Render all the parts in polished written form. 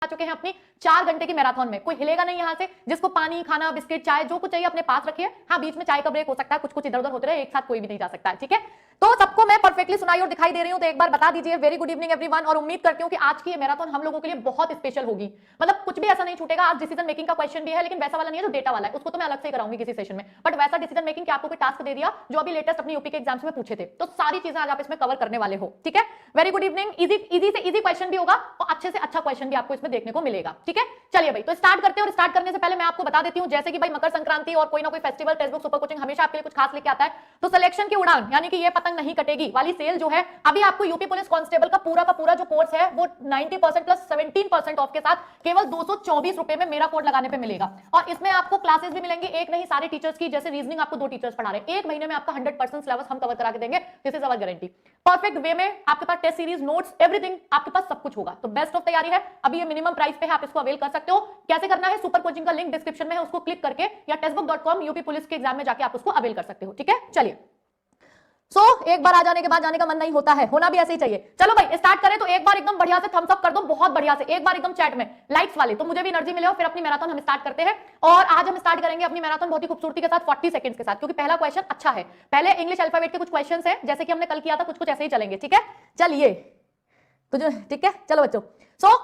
चुके हैं अपनी 4 घंटे की मैराथन में। कोई हिलेगा नहीं यहां से। जिसको पानी, खाना, बिस्किट, चाय जो कुछ चाहिए अपने पास रखिए। हाँ, बीच में चाय का ब्रेक हो सकता है, कुछ कुछ इधर उधर होते रहे, एक साथ कोई भी नहीं जा सकता है, ठीक है। तो सबको मैं परफेक्टली सुनाई और दिखाई दे रही हूं, तो एक बार बता दीजिए वेरी गुड इवनिंग एवरीवन। और उम्मीद करती हूं कि आज की ये मैराथन हम लोगों के लिए बहुत स्पेशल होगी। मतलब कुछ भी ऐसा नहीं छूटेगा। आज डिसीजन मेकिंग का क्वेश्चन भी है, लेकिन वैसा वाला नहीं है जो डेटा वाला है, उसको तो मैं अलग से कराऊंगी किसी सेशन में। बट वैसा डिसीजन मेकिंग के आपको कोई टास्क दे दिया जो अभी लेटेस्ट अपनी यूपी के एग्जाम्स में पूछे थे, तो सारी चीजें आज आप इसमें कवर करने वाले हो, ठीक है। Very good evening. इजी से इजी क्वेश्चन भी होगा और अच्छे से अच्छा क्वेश्चन भी आपको इसमें देखने को मिलेगा, ठीक है। चलिए भाई, तो स्टार्ट करते हैं। और स्टार्ट करने से पहले मैं आपको बता देती हूं, जैसे कि भाई मकर संक्रांति और कोई ना कोई festival text book super coaching हमेशा आपके लिए कुछ खास लेके आता है। तो सिलेक्शन की उड़ान यानी कि ये पतंग नहीं कटेगी वाली सेल जो है, अभी आपको यूपी पुलिस कांस्टेबल का पूरा जो कोर्स है वो 90% प्लस 17% ऑफ के साथ केवल 224 रुपए में मेरा कोड लगाने पे मिलेगा। और इसमें आपको क्लासेस भी मिलेंगे, एक नहीं सारे टीचर्स की। जैसे रीजनिंग आपको 2 टीचर्स पढ़ा रहे हैं, एक महीने में आपका 100% सिलेबस हम कवर करा के देंगे। This is our guarantee. Perfect way में आपके पास टेस्ट सीरीज, नोट्स, एवरीथिंग आपके पास सब कुछ होगा। तो बेस्ट ऑफ तैयारी है। अभी ये मिनिमम प्राइस पे है, आप इसको अवेल कर सकते हो। कैसे करना है? सुपर कोचिंग का लिंक डिस्क्रिप्शन में है, उसको क्लिक करके या टेक्स्टबुक.com यूपी पुलिस के एग्जाम में जाके आप उसको अवेल कर सकते हो, ठीक है। चलिए, एक बार आ जाने के बाद जाने का मन नहीं होता है, होना भी ऐसे ही चाहिए। चलो भाई स्टार्ट करें। तो एक बार एकदम बढ़िया से थम्स अप कर दो, बहुत बढ़िया से, एक बार एकदम चैट में लाइक्स वाले, तो मुझे भी एनर्जी मिले और फिर अपनी मैराथन हम स्टार्ट करते हैं। और आज हम स्टार्ट करेंगे अपनी मैराथन बहुत ही खूबसूरती के साथ, 40 सेकंड्स के साथ, क्योंकि पहला क्वेश्चन अच्छा है। पहले इंग्लिश अल्फाबेट के कुछ क्वेश्चन है, जैसे कि हमने कल किया था, कुछ कुछ ऐसे ही चलेंगे, ठीक है। चलिए तो ठीक है, चलो बच्चों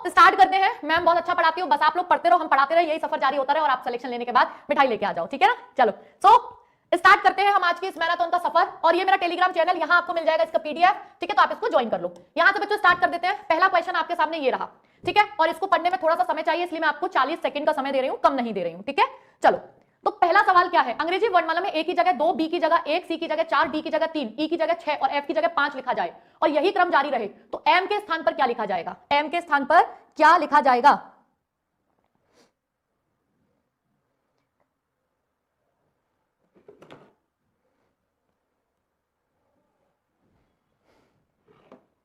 स्टार्ट करते हैं। मैम बहुत अच्छा पढ़ाती हूँ, बस आप लोग पढ़ते रहो, हम पढ़ाते रहे, यही सफर जारी होता रहे और आप सिलेक्शन लेने के बाद मिठाई लेके आ जाओ, ठीक है ना। चलो स्टार्ट करते हैं हम आज की इस मैराथन का सफर। और ये मेरा टेलीग्राम चैनल, यहां आपको मिल जाएगा इसका पीडीएफ, ठीक है। तो आप इसको ज्वाइन कर लो। यहां से बच्चों स्टार्ट कर देते हैं। पहला क्वेश्चन आपके सामने ये रहा, ठीक है। और इसको पढ़ने में थोड़ा सा समय चाहिए, इसलिए मैं आपको 40 सेकंड का समय दे रही हूं, कम नहीं दे रही हूं, ठीक है। चलो, तो पहला सवाल क्या है? अंग्रेजी वर्णमाला में ए की जगह 2, बी की जगह 1, सी की जगह 4, डी की जगह 3, ई की जगह 6 और एफ की जगह 5 लिखा जाए और यही क्रम जारी रहे, तो एम के स्थान पर क्या लिखा जाएगा? एम के स्थान पर क्या लिखा जाएगा?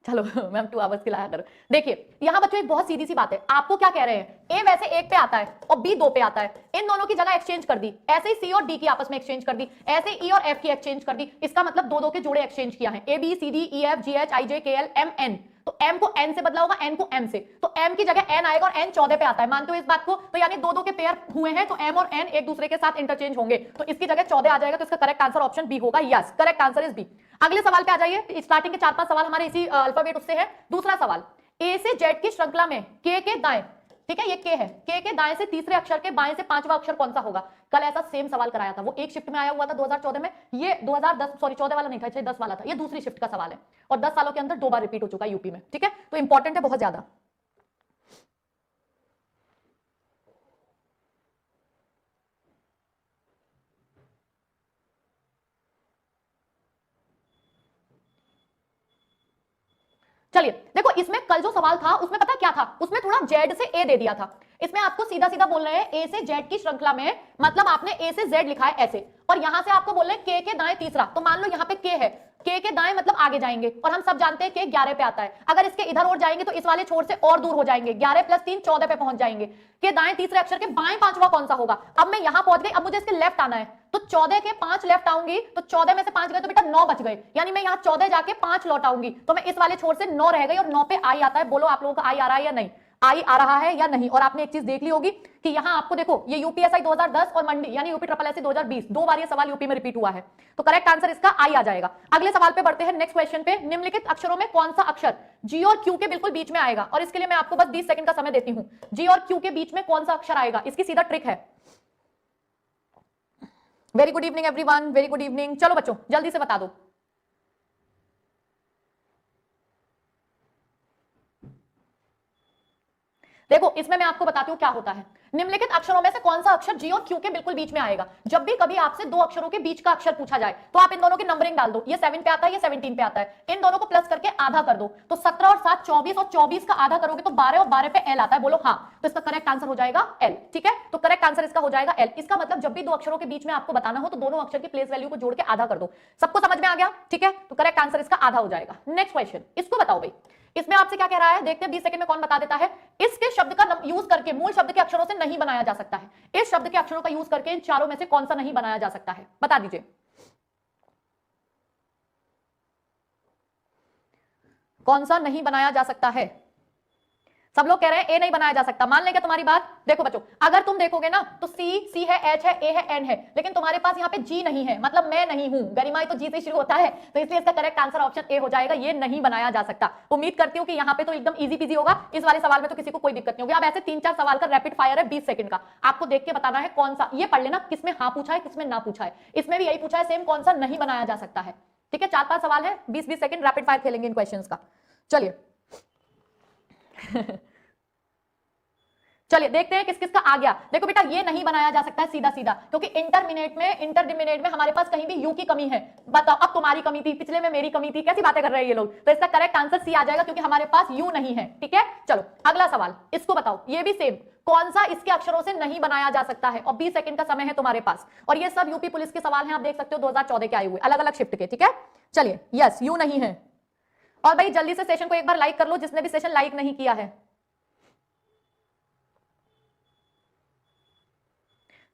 चलो मैम 2 आवर्स की लाया करो। देखिए यहां बच्चों एक बहुत सीधी सी बात है, आपको क्या कह रहे हैं? ए वैसे 1 पे आता है और बी 2 पे आता है, इन दोनों की जगह एक्सचेंज कर दी। ऐसे ही सी और डी की आपस में एक्सचेंज कर दी, ऐसे ई और एफ की एक्सचेंज कर दी। इसका मतलब 2 के जोड़े एक्सचेंज किया है, A B C D E F G H I J K L M N. तो एम को एन से बदला होगा, एन को एम से, तो एम की जगह एन आएगा और एन 14 पे आता है। मानते हो इस बात को? तो यानी 2 के पेयर हुए हैं, तो एम और एन एक दूसरे के साथ इंटरचेंज होंगे, तो इसकी जगह 14 आ जाएगा। तो इसका करेक्ट आंसर ऑप्शन बी होगा। Yes, correct answer is B. अगले सवाल पे आ जाइए। स्टार्टिंग के 4-5 सवाल हमारे इसी अल्फाबेट उससे है। दूसरा सवाल, ए से जेड की श्रृंखला में के दाएं, ठीक है, ये के है, के दाएं से तीसरे अक्षर के बाएं से 5वां अक्षर कौन सा होगा? कल ऐसा सेम सवाल कराया था, वो एक शिफ्ट में आया हुआ था 2014 में। ये 2010 सॉरी 14 वाला नहीं था, 10 वाला था। ये दूसरी शिफ्ट का सवाल है और 10 सालों के अंदर 2 बार रिपीट हो चुका है यूपी में, ठीक है। तो इंपॉर्टेंट है बहुत ज्यादा। चलिए देखो, इसमें कल जो सवाल था उसमें पता क्या था? उसमें थोड़ा जेड से ए दे दिया था। इसमें आपको सीधा सीधा बोल रहे हैं ए से जेड की श्रृंखला में, मतलब आपने ए से जेड लिखा है ऐसे, और यहां से आपको बोल रहे हैं के दाएं तीसरा। तो मान लो यहां पे के है, के दाएं मतलब आगे जाएंगे, और हम सब जानते हैं के 11 पे आता है। अगर इसके इधर और जाएंगे तो इस वाले छोर से और दूर हो जाएंगे, 11 + 3 14 पे पहुंच जाएंगे। के दाएं तीसरे अक्षर के बाएं 5वां कौन सा होगा? अब मैं यहां पहुंच गई, अब मुझे इसके लेफ्ट आना है, तो 14 के 5 लेफ्ट आऊंगी, तो 14 में से 5 गए तो बेटा 9 बच गए, यानी मैं यहां 14 जाके 5 लौट आऊंगी, तो मैं इस वाले छोर से 9 रह गई और 9 पे आई आता है। बोलो आप लोगों का आई आ रहा है या नहीं? आई आ रहा है या नहीं? और आपने एक चीज देख ली होगी कि यहां आपको देखो, ये यूपीएसआई 2010 और मंडी यानी यूपी ट्रिपल एससी 2020 2 बार ये सवाल यूपी में रिपीट हुआ है, तो करेक्ट आंसर इसका आई आ जाएगा। अगले सवाल पे बढ़ते हैं, नेक्स्ट क्वेश्चन पे। निम्नलिखित अक्षरों में कौन सा अक्षर जी और क्यू के बिल्कुल बीच में आएगा? और इसके लिए मैं आपको बस 20 सेकंड का समय देती हूं। जी और क्यू के बीच में कौन सा अक्षर आएगा? इसकी सीधा ट्रिक है। Very good evening everyone, very good evening. चलो बच्चों जल्दी से बता दो। देखो इसमें मैं आपको बताती हूं क्या होता है। निम्नलिखित अक्षरों में से कौन सा अक्षर जी और क्यू के बिल्कुल बीच में आएगा? जब भी कभी आपसे 2 अक्षरों के बीच का अक्षर पूछा जाए तो आप इन दोनों की नंबरिंग डाल दो। ये 7 पे आता है, ये 17 पे आता है, इन दोनों को प्लस करके आधा कर दो, तो 17 और 7 24, और 24 का आधा करोगे तो 12, और 12 पे एल आता है। बोलो हाँ, तो इसका करेक्ट आंसर हो जाएगा एल, ठीक है। तो करेक्ट आंसर इसका हो जाएगा एल। इसका मतलब जब भी 2 अक्षरों के बीच में आपको बताना हो तो दोनों अक्षर की प्लेस वैल्यू को जोड़ के आधा कर दो। सबको समझ में आ गया? ठीक है, तो करेक्ट आंसर इसका आधा हो जाएगा। नेक्स्ट क्वेश्चन, इसको बताओ भाई, इसमें आपसे क्या कह रहा है? देखते हैं 20 सेकंड में कौन बता देता है। इसके शब्द का यूज करके मूल शब्द के अक्षरों से नहीं बनाया जा सकता है। इस शब्द के अक्षरों का यूज करके इन चारों में से कौन सा नहीं बनाया जा सकता है? बता दीजिए। कौन सा नहीं बनाया जा सकता है? सब लोग कह रहे हैं ए नहीं बनाया जा सकता, मान लेंगे तुम्हारी बात। देखो बच्चों, अगर तुम देखोगे ना तो सी है, एच है, ए है, एन है, लेकिन तुम्हारे पास यहाँ पे जी नहीं है, मतलब मैं नहीं हूं। गरिमाई तो जी से शुरू होता है, तो इसलिए इसका करेक्ट आंसर ऑप्शन ए हो जाएगा, ये नहीं बनाया जा सकता। उम्मीद करती हूँ कि यहाँ पे तो एकदम इजी पीजी होगा, इस वाले सवाल में तो किसी को कोई दिक्कत नहीं होगी। अब ऐसे 3-4 सवाल का रैपिड फायर है 20 सेकंड का, आपको देख के बताना है कौन सा, ये पढ़ लेना किसमें हाँ पूछा है किसमें ना पूछा है। इसमें भी यही पूछा है सेम, कौन सा नहीं बनाया जा सकता है। ठीक है, 4-5 सवाल है, 20-20 सेकंड रैपिड फायर खेलेंगे इन क्वेश्चंस का। चलिए चलिए देखते हैं किस किस का आ गया। देखो बेटा, ये नहीं बनाया जा सकता है सीधा सीधा, क्योंकि इंटरमिनेट में हमारे पास कहीं भी यू की कमी है। बताओ, अब तुम्हारी कमी थी, पिछले में मेरी कमी थी, कैसी बातें कर रहे हैं ये लोग। तो इसका करेक्ट आंसर सी आ जाएगा, क्योंकि हमारे पास यू नहीं है। ठीक है, चलो अगला सवाल, इसको बताओ, ये भी सेम, कौन सा इसके अक्षरों से नहीं बनाया जा सकता है। और 20 सेकंड का समय है तुम्हारे पास, और ये सब यूपी पुलिस के सवाल हैं, आप देख सकते हो 2014 के आए हुए, अलग अलग शिफ्ट के। ठीक है, चलिए, यस यू नहीं है। और भाई जल्दी से सेशन को एक बार लाइक कर लो, जिसने भी सेशन लाइक नहीं किया है।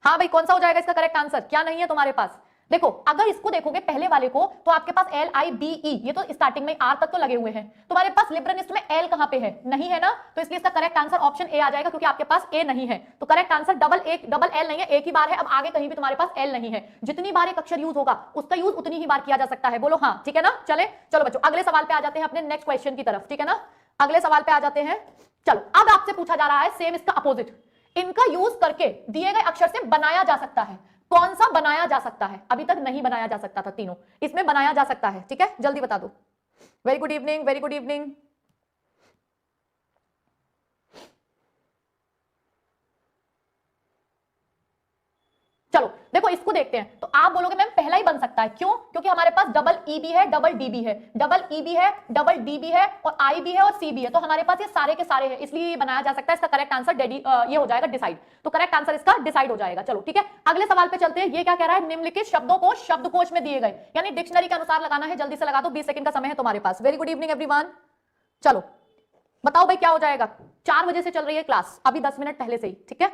हाँ भाई, कौन सा हो जाएगा इसका करेक्ट आंसर, क्या नहीं है तुम्हारे पास। देखो, अगर इसको देखोगे पहले वाले को, तो आपके पास LIBE, ये तो स्टार्टिंग में आर तक तो लगे हुए हैं। तुम्हारे पास लिब्रेनिस्ट में एल कहां पे है, नहीं है ना, तो इसलिए इसका करेक्ट आंसर ऑप्शन ए आ जाएगा, क्योंकि आपके पास ए नहीं है। तो करेक्ट आंसर डबल एल नहीं है, एक ही बार है, अब आगे कहीं भी तुम्हारे पास एल नहीं है। जितनी बार एक अक्षर यूज होगा उसका यूज उतनी ही बार किया जा सकता है। बोलो हाँ, ठीक है ना। चले, चलो बच्चों अगले सवाल पे आ जाते हैं, अपने नेक्स्ट क्वेश्चन की तरफ। ठीक है ना, अगले सवाल पे आ जाते हैं। चलो, अब आपसे पूछा जा रहा है सेम इसका अपोजिट, इनका यूज करके दिए गए अक्षर से बनाया जा सकता है, कौन सा बनाया जा सकता है। अभी तक नहीं बनाया जा सकता था, तीनों इसमें बनाया जा सकता है। ठीक है, जल्दी बता दो। Very good evening, very good evening. चलो देखो, इसको देखते हैं, तो आप बोलोगे मैम पहला ही बन सकता है, क्यों, क्योंकि हमारे पास डबल ई भी है, डबल डी भी है, डबल ई भी है, डबल डी भी है, और आई भी है, और सी भी है। तो हमारे पास ये सारे के सारे हैं, इसलिए ये बनाया जा सकता है। इसका करेक्ट आंसर ये हो जाएगा डिसाइड। तो करेक्ट आंसर इसका डिसाइड हो जाएगा। चलो ठीक है, अगले सवाल पे चलते हैं। ये क्या कह रहा है, निम्नलिखित शब्दों को शब्दकोश में दिए गए, यानी डिक्शनरी के अनुसार लगाना है। जल्दी से लगा दो, 20 सेकंड का समय है तुम्हारे पास। Very good evening everyone. चलो बताओ भाई क्या हो जाएगा। 4 बजे से चल रही है क्लास, अभी 10 मिनट पहले से ही। ठीक है,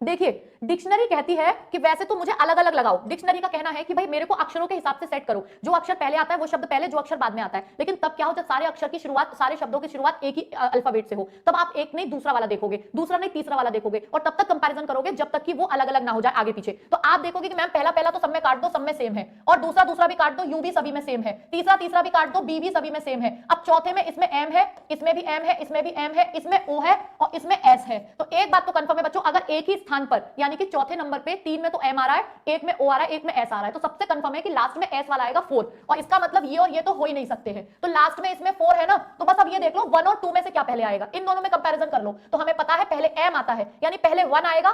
देखिए डिक्शनरी कहती है कि वैसे तो मुझे अलग अलग लगाओ। डिक्शनरी का कहना है कि भाई मेरे को अक्षरों के हिसाब से सेट करो, जो अक्षर पहले आता है वो शब्द पहले, जो अक्षर बाद में आता है। लेकिन तब क्या हो, जब सारे अक्षर की शुरुआत, सारे शब्दों की शुरुआत एक ही अल्फाबेट से हो, तब आप एक नहीं दूसरा वाला देखोगे, दूसरा नहीं तीसरा वाला देखोगे, और तब तक कंपैरिजन करोगे जब तक कि वो अलग अलग ना हो जाए आगे पीछे। तो आप देखोगे कि मैम पहला पहला तो सब में काट दो, सब में सेम है, और दूसरा दूसरा भी काट दो, यू भी सभी में सेम है, तीसरा तीसरा भी काट दो, बी भी सभी में सेम है। अब चौथे में इसमें एम है, इसमें भी एम है, इसमें भी एम है, इसमें ओ है, और इसमें एस है। तो एक बात तो कंफर्म है बच्चों, अगर एक ही स्थान पर, यानी कि चौथे नंबर पे 3 में तो एम आ रहा है, एक में ओ आ रहा है, एक में एस आ रहा है, तो सबसे कंफर्म है कि लास्ट में एस वाला आएगा 4। और इसका मतलब ये और ये तो हो ही नहीं सकते हैं, तो लास्ट में इसमें 4 है ना। तो बस अब ये देख लो 1 और 2 में से क्या पहले आएगा, इन दोनों में कंपैरिजन कर लो। तो हमें पता है पहले एम आता है, यानी पहले 1 आएगा,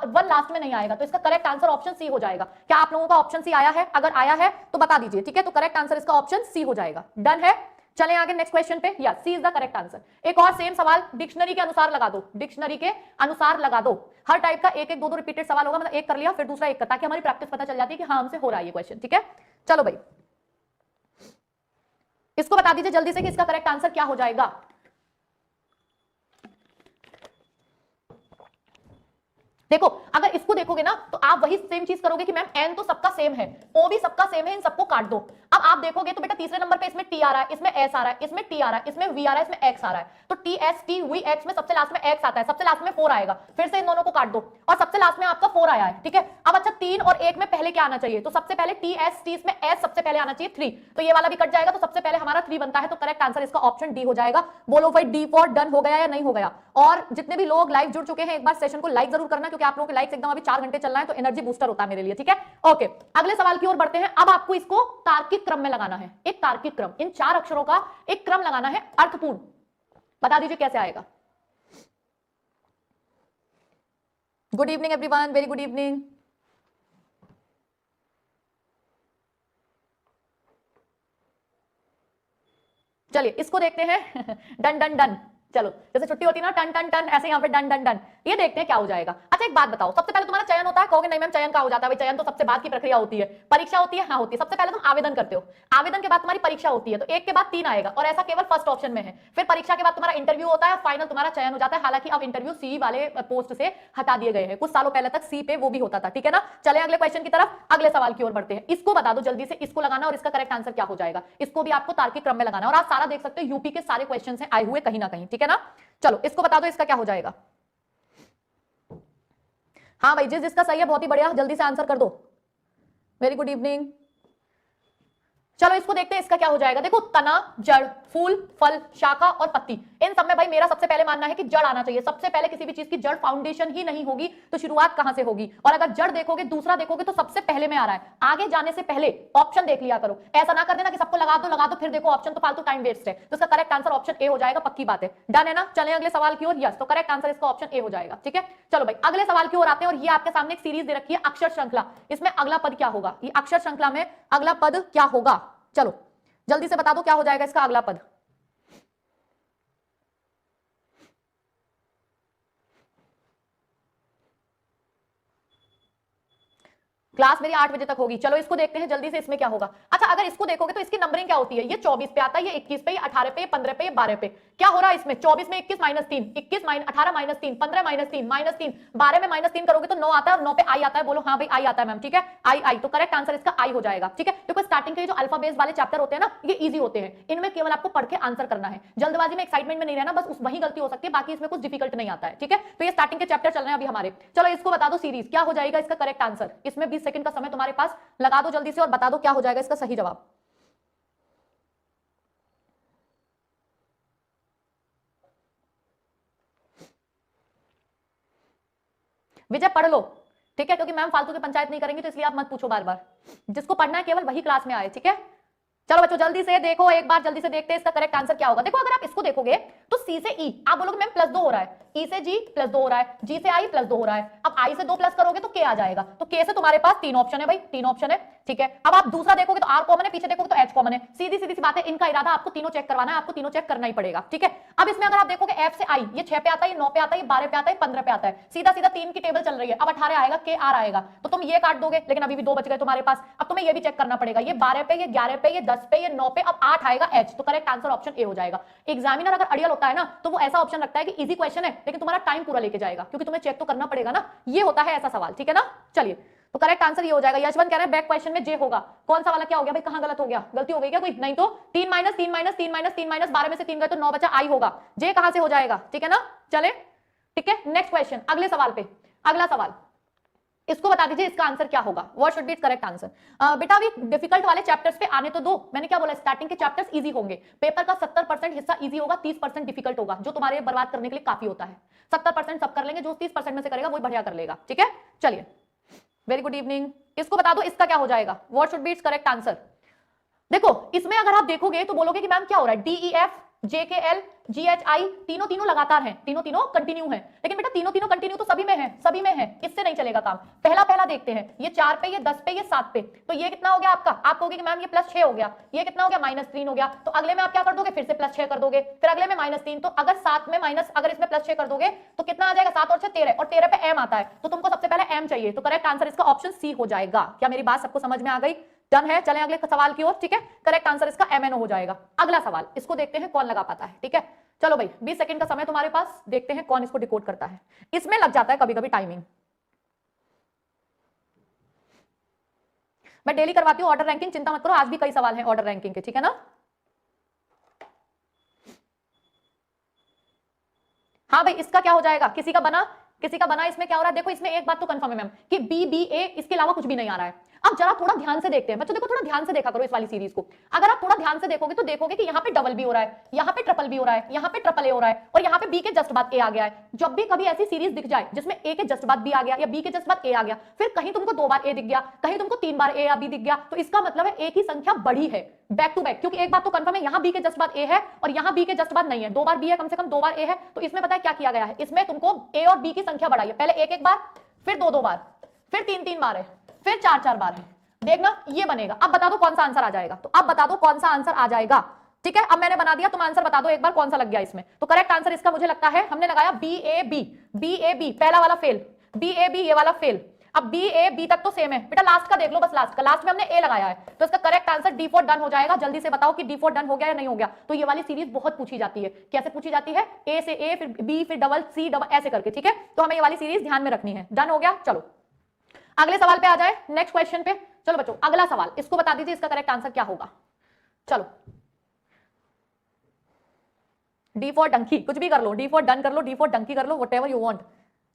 1 लास्ट में नहीं आएगा। तो इसका करेक्ट आंसर ऑप्शन सी हो जाएगा। क्या आप लोगों का ऑप्शन सी आया है? अगर आया है तो बता दीजिए। ठीक है, तो करेक्ट आंसर इसका ऑप्शन सी हो जाएगा। डन है, चलें आगे नेक्स्ट क्वेश्चन पे। Yes, C is the correct answer. एक और सेम सवाल डिक्शनरी के अनुसार लगा दो, डिक्शनरी के अनुसार लगा दो। हर टाइप का एक एक दो रिपीटेड सवाल होगा, मतलब एक कर लिया फिर दूसरा एक कर, ताकि हमारी प्रैक्टिस पता चल जाती है कि हाँ हमसे हो रहा है ये क्वेश्चन। ठीक है, चलो भाई इसको बता दीजिए जल्दी से कि इसका करेक्ट आंसर क्या हो जाएगा। देखो, अगर इसको देखोगे ना तो आप वही सेम चीज करोगे कि मैम एन तो सबका सेम है, ओ भी सबका सेम है, इन सबको काट दो। अब आप देखोगे तो बेटा तीसरे नंबर पे इसमें टी आ रहा है, इसमें एस आ रहा है, इसमें टी आ रहा है, इसमें वी आ रहा है, इसमें एक्स आ रहा है। तो T S T V x में सबसे लास्ट में एक्स आता है, सबसे लास्ट में 4 आएगा। फिर से इन दोनों को काट दो, और सबसे लास्ट में आपका 4 आया है। ठीक है, अब अच्छा 3 और 1 में पहले क्या आना चाहिए, तो सबसे पहले टी एस टी, इसमें एस सबसे पहले आना चाहिए 3, तो ये वाला भी कट जाएगा। तो सबसे पहले हमारा 3 बनता है, तो करेक्ट आंसर इसका ऑप्शन डी हो जाएगा। बोलो भाई डी फॉर डन हो गया या नहीं हो गया। और जितने भी लोग लाइव जुड़ चुके हैं एक बार सेशन को लाइक जरूर करना, क्योंकि आप लोगों के लाइक्स एकदम अभी 4 घंटे चलना है, तो एनर्जी बूस्टर होता है मेरे लिए। ठीक है, ओके, अगले सवाल की ओर बढ़ते हैं। अब आपको इसको तार्किक क्रम में लगाना है, एक तार्किक क्रम, इन 4 अक्षरों का एक क्रम लगाना है, अर्थपूर्ण। बता दीजिए कैसे आएगा। Good evening everyone, very good evening. चलिए इसको देखते हैं। डन डन डन, चलो जैसे छुट्टी होती है ना टन टन टन, ऐसे यहाँ पे डन डन डन। ये देखते हैं क्या हो जाएगा। अच्छा एक बात बताओ, सबसे पहले तुम्हारा चयन होता है, कहोगे नहीं मैम चयन का हो जाता है, चयन तो सबसे बाद की प्रक्रिया होती है। परीक्षा होती है, हाँ होती है। सबसे पहले तुम आवेदन करते हो, आवेदन के बाद तुम्हारी परीक्षा होती है, तो एक के बाद 3 आएगा और ऐसा केवल फर्स्ट ऑप्शन में है। फिर परीक्षा के बाद तुम्हारा इंटरव्यू होता है, फाइनल तुम्हारा चयन हो जाता है। हालांकि अब इंटरव्यू सी वाले पोस्ट से हटा दिए गए हैं, कुछ सालों पहले तक सी पे वो भी होता था, ठीक है ना। चले अगले क्वेश्चन की तरफ, अगले सवाल की ओर बढ़ते हैं। इसको बता दो जल्दी से, इसको लगाना और इसका करेक्ट आंसर क्या हो जाएगा। इसको भी आपको तार्किक क्रम में लगाना, और आप सारा देख सकते हो यूपी के सारे क्वेश्चन हैं आए हुए कहीं ना कहीं, ठीक है ना। चलो इसको बता दो इसका क्या हो जाएगा। हाँ भाई जिसका सही है बहुत ही बढ़िया, जल्दी से आंसर कर दो। Very good evening. चलो इसको देखते हैं इसका क्या हो जाएगा। देखो तना, जड़, फूल, फल, शाखा और पत्ती, इन सब में भाई मेरा सबसे पहले मानना है कि जड़ आना चाहिए। सबसे पहले किसी भी चीज की जड़ फाउंडेशन ही नहीं होगी तो शुरुआत कहां से होगी। और अगर जड़ देखोगे, दूसरा देखोगे तो सबसे पहले में आ रहा है। आगे जाने से पहले ऑप्शन देख लिया करो, ऐसा ना कर देना कि सबको लगा दो फिर देखो ऑप्शन, तो फालतू टाइम वेस्ट है। तो इसका करेक्ट आंसर ऑप्शन ए हो जाएगा, पक्की बात है। डन है ना। चले अगले सवाल की ओर। यस, तो करेक्ट आंसर इसका ऑप्शन ए हो जाएगा, ठीक है। चलो भाई अगले सवाल की ओर आते हैं, और ये आपके सामने एक सीरीज दे रखी है अक्षर श्रृंखला। इसमें अगला पद क्या होगा, ये अक्षर श्रृंखला में अगला पद क्या होगा। चलो जल्दी से बता दो क्या हो जाएगा इसका अगला पद। क्लास मेरी 8 बजे तक होगी। चलो इसको देखते हैं जल्दी से, इसमें क्या होगा। अच्छा अगर इसको देखोगे तो इसकी नंबरिंग क्या होती है, ये 24 पे आता है, ये 21 पे, ये 18 पे, 15 पे, 12 पे। क्या हो रहा है इसमें, 24 में 21 माइनस 3, 21 18 माइनस 3, 15 माइनस 3, माइनस 3, 12 में माइनस 3 करोगे तो 9 आता है, और 9 पे आई आता है। बोलो हाँ भाई आई आता है मैम, ठीक है आई। तो करेक्ट आंसर इसका आई हो जाएगा, ठीक है। देखो स्टार्टिंग के जो अल्फा बेस वाले चैप्टर होते हैं ना, ये इजी होते हैं, इनमें केवल आपको पढ़ के आंसर करना है, जल्दबाजी में एक्साइटमेंट में नहीं रहना, बस वही गलती हो सकती है, बाकी इसमें कुछ डिफिकल्ट नहीं आता है, ठीक है। तो ये स्टार्टिंग के चैप्टर चल रहे हैं अभी हमारे। चलो इसको बता दो सीरीज क्या हो जाएगा इसका करेक्ट आंसर। इसमें 20 सेकंड का समय तुम्हारे पास, लगा दो जल्दी से और बता दो क्या हो जाएगा इसका सही जवाब। विजय पढ़ लो, ठीक है, क्योंकि मैम फालतू की पंचायत नहीं करेंगे, तो इसलिए आप मत पूछो बार बार। जिसको पढ़ना है केवल वही क्लास में आए, ठीक है। चलो बच्चों जल्दी से देखो, एक बार जल्दी से देखते हैं इसका करेक्ट आंसर क्या होगा। देखो अगर आप इसको देखोगे तो सी से ई आप बोलोगे मैम +2 हो रहा है, ई से जी +2 हो रहा है, जी से आई +2 हो रहा है। अब आई से 2 प्लस करोगे तो के आ जाएगा, तो के से तुम्हारे पास 3 ऑप्शन है भाई, 3 ऑप्शन है, ठीक है। अब आप दूसरा देखोगे तो आर कॉमन है, पीछे देखोगे तो एच कॉमन है। सीधी सीधी सी बात है, इनका इरादा आपको तीनों चेक करवाना है, आपको तीनों चेक करना ही पड़ेगा, ठीक है। अब इसमें अगर आप देखोगे एफ से आई, ये 6 पे आता है, ये 9 पे आता है, ये 12 पे आता है, 15 पे आता है, सीधा सीधा 3 की टेबल चल रही है। अब 18 आएगा, के आर आएगा, तो तुम ये काट दोगे, लेकिन अभी भी 2 बच गए तुम्हारे पास। अब तुम्हें ये भी चेक करना पड़ेगा, ये 12 पे, ये 11 पे, ये 10 पे, ये 9 पे, अब 8 आएगा एच, तो करेक्ट आंसर ऑप्शन ए हो जाएगा। एग्जामिनर अगर अड़ियल होता है ना तो वो ऐसा ऑप्शन रखता है कि इजी क्वेश्चन है लेकिन तुम्हारा टाइम पूरा लेके जाएगा, क्योंकि तुम्हें चेक तो करना पड़ेगा ना, ये होता है ऐसा सवाल, ठीक है ना। चलिए तो करेक्ट आंसर ये हो जाएगा। यशवंत कह रहे हैं बैक क्वेश्चन में जे होगा। कौन सा वाला क्या हो गया भाई, कहां गलत हो गया, गलती हो गई क्या कोई, नहीं तो 3 माइनस 3 माइनस 3 माइनस 3 माइनस 12 में से 3 गए तो 9 बचा, आई होगा। जे कहां से हो जाएगा, ठीक है ना। चले ठीक है नेक्स्ट क्वेश्चन, अगले सवाल पे। अगला सवाल इसको बता दीजिए इसका आंसर क्या होगा, what should be it's correct answer. बेटा अभी डिफिकल्ट वाले चैप्टर्स पे आने तो दो, मैंने क्या बोला स्टार्टिंग के चैप्टर्स इजी होंगे, पेपर का 70% हिस्सा इजी होगा, 30% डिफिकल्ट होगा, जो तुम्हारे बर्बाद करने के लिए काफी होता है। 70% सब कर लेंगे, जो 30% में से करेगा वही बढ़िया कर लेगा, ठीक है। चलिए वेरी गुड इवनिंग। इसको बता दो इसका क्या हो जाएगा, what should be it's correct answer. देखो इसमें अगर आप देखोगे तो बोलोगे कि मैम क्या हो रहा है, DEF JKL GHI तीनों लगातार हैं, तीनों कंटिन्यू हैं, लेकिन बेटा तीनों कंटिन्यू तो सभी में है, इससे नहीं चलेगा काम। पहला देखते हैं, ये 4 पे, ये 10 पे, ये 7 पे, तो ये कितना हो गया आपका, आप कहोगे कि मैम ये +6 हो गया, ये कितना हो गया -3 हो गया, तो अगले में आप क्या कर दोगे, फिर से +6 कर दोगे, फिर अगले में -3, तो अगर 7 में माइनस, अगर इसमें +6 कर दोगे तो कितना आ जाएगा, 7 और 6 13, और 13 पे M आता है, तो तुमको सबसे पहले M चाहिए, तो करेक्ट आंसर इसका ऑप्शन सी हो जाएगा। क्या मेरी बात सबको समझ में आ गई, डन है। चलें अगले सवाल की ओर, ठीक है, करेक्ट आंसर इसका MNO हो जाएगा। अगला सवाल इसको देखते हैं कौन लगा पाता है, ठीक है। चलो भाई 20 सेकंड का समय तुम्हारे पास, देखते हैं कौन इसको डिकोड करता है। इसमें लग जाता है कभी कभी टाइमिंग, मैं डेली करवाती हूँ ऑर्डर रैंकिंग, चिंता मत करो, आज भी कई सवाल हैं ऑर्डर रैंकिंग के, ठीक है ना। हाँ भाई इसका क्या हो जाएगा, किसी का बना इसमें क्या हो रहा है। देखो इसमें एक बात तो कंफर्म है मैम कि BBA इसके अलावा कुछ भी नहीं आ रहा है। अब जरा थोड़ा ध्यान से देखते हैं बच्चों, देखो थोड़ा ध्यान से देखा करो इस वाली सीरीज को। अगर आप थोड़ा ध्यान से देखोगे तो देखोगे कि यहाँ पे डबल B हो रहा है, यहाँ पे ट्रिपल B हो रहा है, यहाँ पे ट्रिपल A हो रहा है, और यहाँ पे B के जस्ट बाद A आ गया है। जब भी कभी ऐसी सीरीज दिख जाए जिसमें A के जस्ट बाद B आ गया या B के जस्ट बाद A आ गया, फिर कहीं तुमको 2 बार A दिख गया, कहीं तुमको 3 बार A या B दिख गया, तो इसका मतलब है A की संख्या बड़ी है बैक टू बैक। क्योंकि एक बात तो कंफर्म है, यहाँ B के जस्ट बाद A है और यहाँ B के जस्ट बाद नहीं है, 2 बार B है, कम से कम 2 बार A है। तो इसमें पता है क्या किया गया है, इसमें तुमको A और B की संख्या बढ़ाई है, पहले एक बार, फिर 2 बार, फिर 3 बार है, फिर 4 बार है। देखना ये बनेगा। अब बता दो कौन सा आंसर आ जाएगा, तो अब बता दो कौन सा आंसर आ जाएगा। ठीक है, अब मैंने बना दिया, तुम आंसर बता दो एक बार कौन सा लग गया इसमें। तो करेक्ट आंसर इसका मुझे लगता है हमने लगाया B A B, B A B पहला वाला फेल, बी ए बी ये वाला फेल। अब बी ए बी तक तो सेम है बेटा, लास्ट का देख लो, बस लास्ट का, लास्ट में हमने ए लगाया है, तो इसका correct answer D for done हो जाएगा। जल्दी से बताओ कि डी फॉर डन हो गया या नहीं हो गया। तो ये वाली सीरीज बहुत पूछी जाती है, कैसे पूछी जाती है, ए से ए फिर बी फिर डबल सी डबल ऐसे करके, ठीक है, तो हमें ये वाली सीरीज ध्यान में रखनी है। डन हो गया, चलो अगले सवाल पे आ जाए, नेक्स्ट क्वेश्चन पे। चलो बच्चों अगला सवाल, इसको बता दीजिए इसका करेक्ट आंसर क्या होगा। चलो डी फॉर डंकी, कुछ भी कर लो, डी फॉर डन कर लो, डी फॉर डंकी कर लो, व्हाटएवर यू वांट,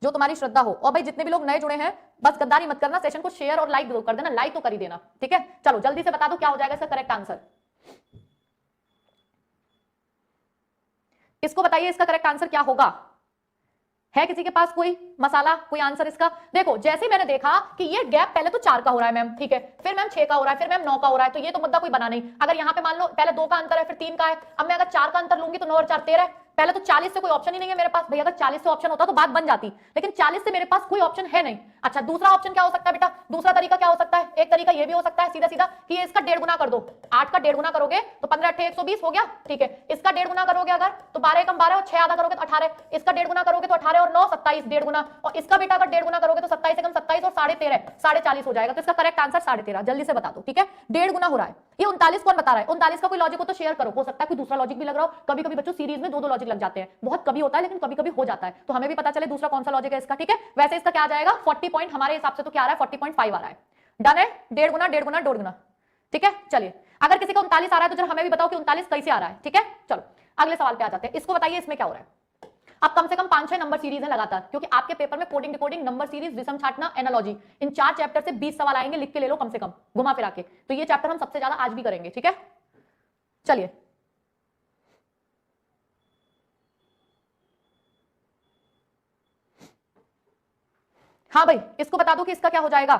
जो तुम्हारी श्रद्धा हो। और भाई जितने भी लोग नए जुड़े हैं बस गद्दारी मत करना, सेशन को शेयर और लाइक जरूर कर देना, लाइक तो कर ही देना, ठीक है। चलो जल्दी से बता दो क्या हो जाएगा इसका करेक्ट आंसर, इसको बताइए इसका करेक्ट आंसर क्या होगा। है किसी के पास कोई मसाला, कोई आंसर इसका। देखो जैसे मैंने देखा कि ये गैप पहले तो 4 का हो रहा है मैम, ठीक है, फिर मैम 6 का हो रहा है, फिर मैम 9 का हो रहा है, तो ये तो मुद्दा कोई बना नहीं। अगर यहाँ पे मान लो पहले 2 का अंतर है फिर 3 का है, अब मैं अगर 4 का अंतर लूंगी तो 9 और 4 13 है। पहले तो 40 से कोई ऑप्शन ही नहीं है मेरे पास, भैया अगर 40 से ऑप्शन होता तो बात बन जाती, लेकिन 40 से मेरे पास कोई ऑप्शन है नहीं। अच्छा दूसरा ऑप्शन क्या हो सकता है बेटा, दूसरा तरीका क्या हो सकता है, एक तरीका ये भी हो सकता है सीधा सीधा कि ये इसका 1.5 गुना कर दो। 8 का 1.5 गुना करोगे तो 15 8 120 हो गया, ठीक है। इसका 1.5 गुना करोगे अगर तो 12 कम 12 और 6 आधा करोगे तो 18, इसका 1.5 गुना करोगे तो 18 और 9 27 1.5 गुना, और इसका बेटा अगर 1.5 गुना करोगे तो 27 से कम 27 और 13.5 40 हो जाएगा। तो इसका करेक्ट आंसर 13.5, जल्दी से बता दो, ठीक है। 1.5 गुना हो रहा है, ये 39 कौन बता रहा है, 39 का कोई लॉजिक हो तो शेयर करो, हो सकता है कोई दूसरा लॉजिक भी लग रहा हो। कभी कभी बच्चों सीरीज में 2 लॉजिक लग जाते हैं, बहुत कभी होता है लेकिन कभी कभी हो जाता है, तो हमें भी पता चले दूसरा कौन सा लॉजिक है इसका, ठीक है। वैसे इसका क्या आ जाएगा 40 पॉइंट, हमारे हिसाब से तो क्या आ रहा है 40.5 आ रहा है। डन है, 1.5 गुना 1.5 गुना 1.5 गुना, ठीक है। चलिए अगर किसी को 39 आ रहा है तो जरा हमें भी बताओ कि 39 कैसे आ रहा है, ठीक है। चलो अगले सवाल पे आ जाते हैं, इसको बताइए इसमें क्या हो रहा है। अब कम से कम 5-6 नंबर सीरीज है लगातार, क्योंकि आपके पेपर में कोडिंग डिकोडिंग, नंबर सीरीज, विषम छाटना, एनालॉजी, इन 4 चैप्टर से 20 सवाल आएंगे, लिख के ले लो कम से कम घुमा फिरा के। तो ये चैप्टर हम सबसे ज्यादा आज भी करेंगे, ठीक है। चलिए हाँ भाई इसको बता दो कि इसका क्या हो जाएगा।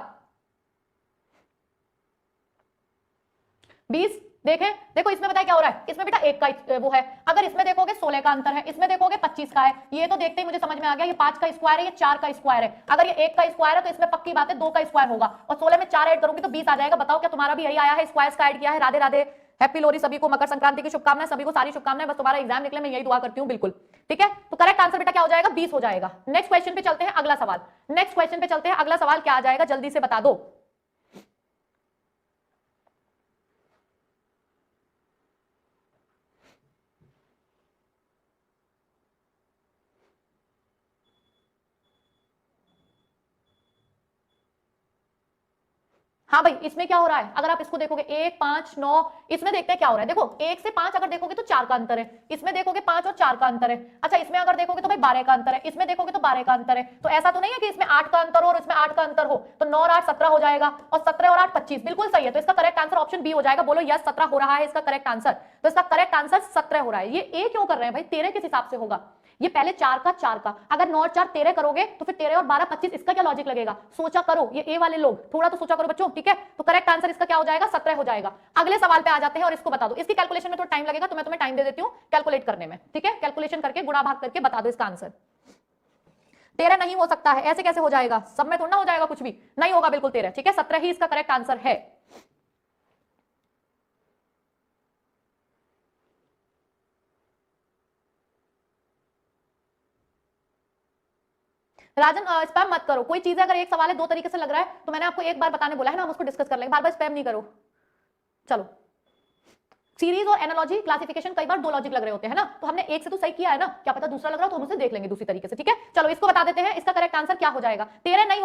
20 देखें, देखो इसमें बताया क्या हो रहा है, इसमें बेटा 1 का वो है, अगर इसमें देखोगे 16 का अंतर है, इसमें देखोगे 25 का है। ये तो देखते ही मुझे समझ में आ गया, ये 5 का स्क्वायर है, ये 4 का स्क्वायर है। अगर ये 1 का स्क्वायर है तो इसमें पक्की बात है 2 का स्क्वायर होगा, और 16 में 4 ऐड करूंगी तो 20 आ जाएगा। बताओ क्या तुम्हारा भी यही आया है, स्क्वायर का ऐड किया है। राधे राधे, हैप्पी लोहरी सभी को, मकर संक्रांति की शुभकामनाएं, सभी को सारी शुभकामनाएं, बस तुम्हारा एग्जाम निकले मैं यही दुआ करती हूँ, बिल्कुल ठीक है। तो करेक्ट आंसर बेटा क्या हो जाएगा 20 हो जाएगा। नेक्स्ट क्वेश्चन पे चलते हैं, अगला सवाल, नेक्स्ट क्वेश्चन पे चलते हैं, अगला सवाल क्या आ जाएगा जल्दी से बता दो। हाँ भाई इसमें क्या हो रहा है, अगर आप इसको देखोगे 1 5 9, इसमें देखते हैं क्या हो रहा है। देखो 1 से 5 अगर देखोगे तो 4 का अंतर है, इसमें देखोगे 5 और 4 का अंतर है। अच्छा इसमें अगर देखोगे तो भाई 12 का अंतर है, इसमें देखोगे तो 12 का अंतर है। तो ऐसा तो नहीं है कि इसमें 8 का अंतर हो और इसमें 8 का अंतर हो, तो 9 और 8 17 हो जाएगा, और 17 और 8 25, बिल्कुल सही है। तो इसका करेक्ट आंसर ऑप्शन बी हो जाएगा। बोलो यस 17 हो रहा है इसका करेक्ट आंसर। तो इसका करेक्ट आंसर 17 हो रहा है। ये ए क्यों कर रहे हैं भाई, 13 किस हिसाब से होगा, ये पहले 4 का 4 का, अगर 9 और 4 13 करोगे तो फिर 13 और 12 25, इसका क्या लॉजिक लगेगा, सोचा करो ये ए वाले लोग, थोड़ा तो सोचा करो बच्चों, ठीक है। तो करेक्ट आंसर इसका क्या हो जाएगा 17 हो जाएगा। अगले सवाल पे आ जाते हैं और इसको बता दो, इसकी कैलकुलेशन में थोड़ा टाइम लगेगा तो मैं तुम्हें टाइम दे देती हूँ कैलकुलेट करने में, ठीक है। कैलकुलेशन करके गुणा भाग करके बता दो इसका आंसर। 13 नहीं हो सकता है, ऐसे कैसे हो जाएगा, सब में थोड़ा ना हो जाएगा, कुछ भी नहीं होगा, बिल्कुल 13, ठीक है। 17 ही इसका करेक्ट आंसर है। राजन स्पैम मत करो, कोई चीज अगर एक सवाल है 2 तरीके से लग रहा है तो मैंने आपको एक बार बताने बोला है ना, हम उसको डिस्कस कर लेंगे, बार बार स्पैम नहीं करो। चलो सीरीज और एनालॉजी क्लासिफिकेशन कई बार 2 लॉजिक लग रहे होते हैं ना, तो हमने एक से तो सही किया है ना, क्या पता दूसरा लग रहा हो तो हम उसे देख लेंगे दूसरी तरीके से, ठीक है। चलो इसको बता देते हैं, इसका करेक्ट आंसर क्या हो जाएगा। 13 नहीं